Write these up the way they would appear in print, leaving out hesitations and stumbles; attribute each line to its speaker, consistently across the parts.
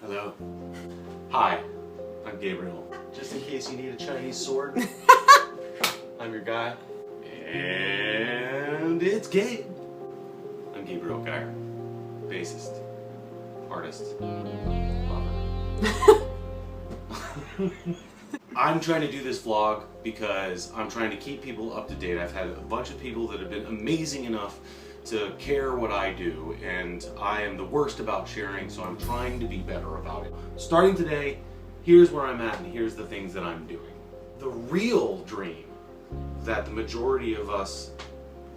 Speaker 1: Hello. Hi, I'm Gabriel. Just in case you need a Chinese sword, I'm your guy. And it's Gabe. I'm Gabriel Geyer, bassist, artist, lover. I'm trying to do this vlog because I'm trying to keep people up to date. I've had a bunch of people that have been amazing enough to care what I do, and I am the worst about sharing, so I'm trying to be better about it. Starting today, here's where I'm at and here's the things that I'm doing. The real dream that the majority of us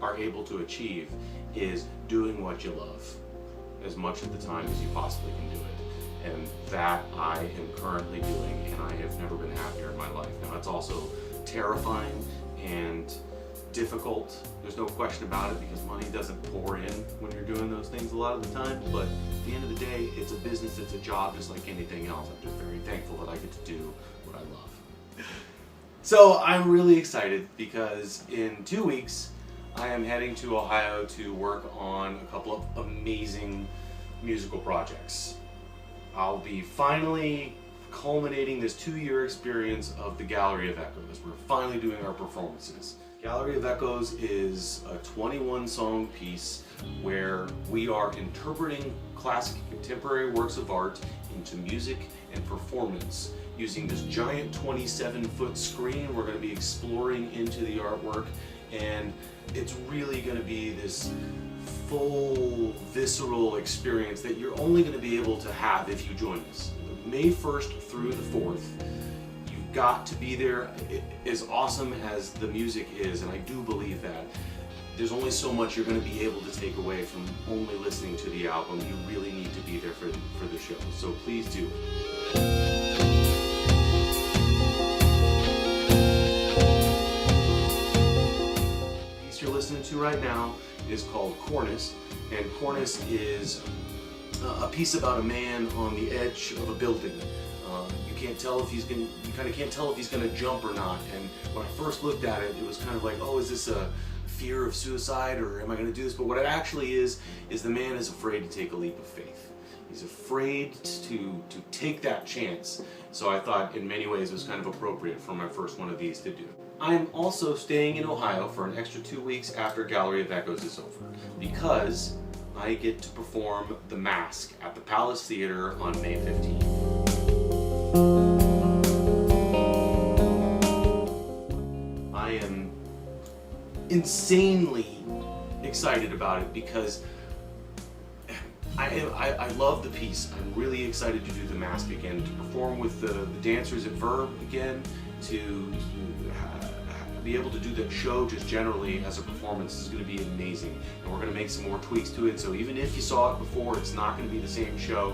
Speaker 1: are able to achieve is doing what you love as much of the time as you possibly can do it. And that I am currently doing, and I have never been happier in my life. Now, it's also terrifying and difficult. There's no question about it, because money doesn't pour in when you're doing those things a lot of the time. But at the end of the day, it's a business, it's a job just like anything else. I'm just very thankful that I get to do what I love. So I'm really excited because in 2 weeks, I am heading to Ohio to work on a couple of amazing musical projects. I'll be finally culminating this 2-year experience of the Gallery of Echoes. We're finally doing our performances. Gallery of Echoes is a 21-song piece where we are interpreting classic and contemporary works of art into music and performance using this giant 27-foot screen. We're going to be exploring into the artwork, and it's really going to be this full, visceral experience that you're only going to be able to have if you join us. May 1st through the 4th, you've got to be there. As awesome as the music is, and I do believe that, there's only so much you're going to be able to take away from only listening to the album. You really need to be there for the show, so please do. The piece you're listening to right now is called Cornice, and Cornice is a piece about a man on the edge of a building. You can't tell if he's going. You kind of can't tell if he's going to jump or not. And when I first looked at it, it was kind of like, oh, is this a fear of suicide, or am I going to do this? But what it actually is the man is afraid to take a leap of faith. He's afraid to take that chance. So I thought, in many ways, it was kind of appropriate for my first one of these to do. I'm also staying in Ohio for an extra 2 weeks after Gallery of Echoes is over, because I get to perform The Mask at the Palace Theater on May 15th. I am insanely excited about it because I love the piece. I'm really excited to do The Mask again, to perform with the dancers at Verb again, to be able to do that show just generally as a performance is going to be amazing. And we're going to make some more tweaks to it, so even if you saw it before, it's not going to be the same show.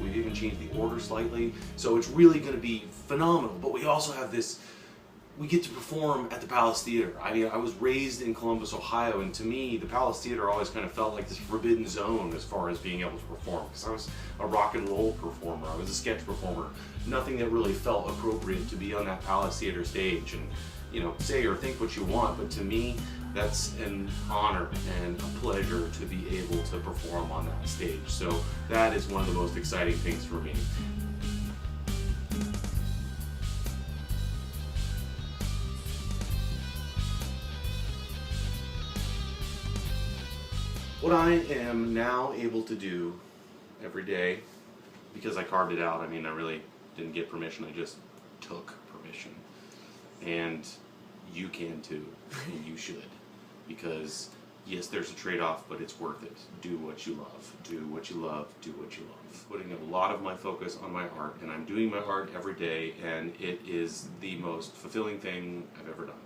Speaker 1: We've even changed the order slightly, so it's really going to be phenomenal. But we also have this, we get to perform at the Palace Theater. I mean, I was raised in Columbus, Ohio, and to me, the Palace Theater always kind of felt like this forbidden zone as far as being able to perform, because I was a rock and roll performer, I was a sketch performer, nothing that really felt appropriate to be on that Palace Theater stage. And you know, say or think what you want, but to me, that's an honor and a pleasure to be able to perform on that stage. So that is one of the most exciting things for me. What I am now able to do every day, because I carved it out, I mean, I really didn't get permission, I just took permission. And you can too, and you should, because yes, there's a trade-off, but it's worth it. Do what you love, do what you love, do what you love. Putting a lot of my focus on my art, and I'm doing my art every day, and it is the most fulfilling thing I've ever done.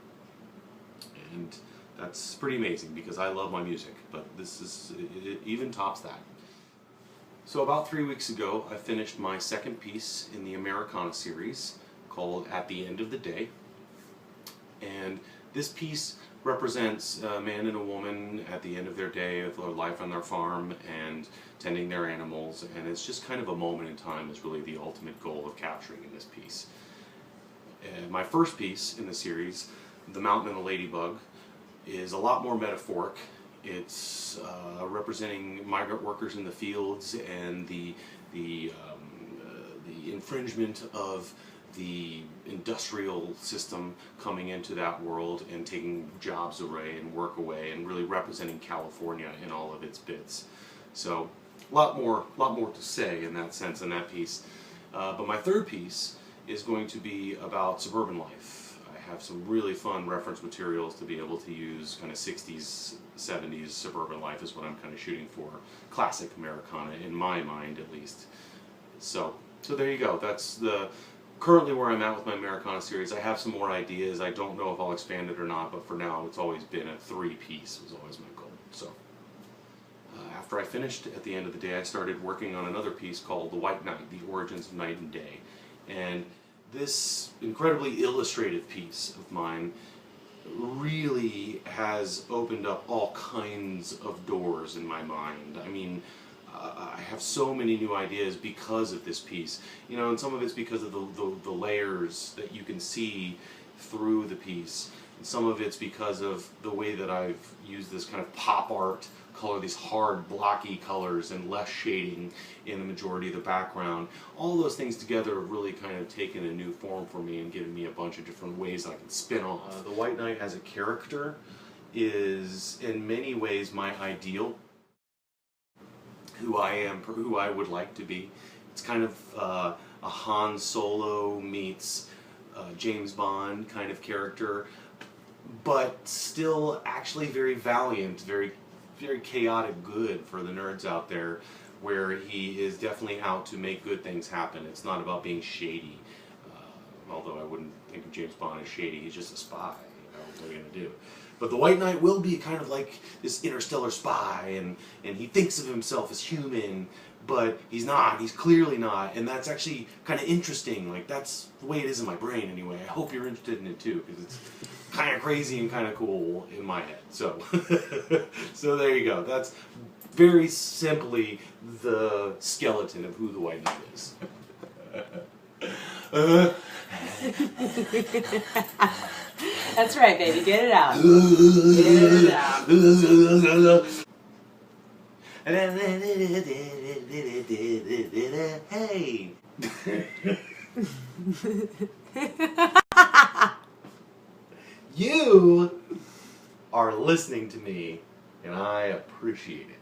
Speaker 1: And that's pretty amazing, because I love my music, but this is, it even tops that. So about 3 weeks ago, I finished my second piece in the Americana series, called At the End of the Day. And this piece represents a man and a woman at the end of their day of their life on their farm and tending their animals, and it's just kind of a moment in time is really the ultimate goal of capturing in this piece. My first piece in the series, The Mountain and the Ladybug, is a lot more metaphoric. It's representing migrant workers in the fields and the infringement of the industrial system coming into that world and taking jobs away and work away and really representing California in all of its bits. So a lot more to say in that sense in that piece. But my third piece is going to be about suburban life. I have some really fun reference materials to be able to use. Kind of 60s, 70s suburban life is what I'm kind of shooting for. Classic Americana, in my mind at least. So there you go. That's currently where I'm at with my Americana series. I have some more ideas. I don't know if I'll expand it or not, but for now it's always been a 3-piece was always my goal. So after I finished, at the end of the day, I started working on another piece called The White Knight, The Origins of Night and Day. And this incredibly illustrative piece of mine really has opened up all kinds of doors in my mind. I mean, I have so many new ideas because of this piece, you know, and some of it's because of the layers that you can see through the piece, and some of it's because of the way that I've used this kind of pop art color, these hard blocky colors and less shading in the majority of the background. All those things together have really kind of taken a new form for me and given me a bunch of different ways I can spin off. The White Knight as a character is in many ways my ideal. Who I am, who I would like to be. It's kind of a Han Solo meets James Bond kind of character, but still actually very valiant, very chaotic good for the nerds out there, where he is definitely out to make good things happen. It's not about being shady, although I wouldn't think of James Bond as shady. He's just a spy, you know, what are you going to do? But the White Knight will be kind of like this interstellar spy, and he thinks of himself as human, but he's not, he's clearly not, and that's actually kind of interesting. Like, that's the way it is in my brain anyway. I hope you're interested in it too, because it's kind of crazy and kind of cool in my head. So, so there you go. That's very simply the skeleton of who the White Knight is.
Speaker 2: That's right, baby. Get it out. Get it out.
Speaker 1: Hey! You are listening to me, and I appreciate it.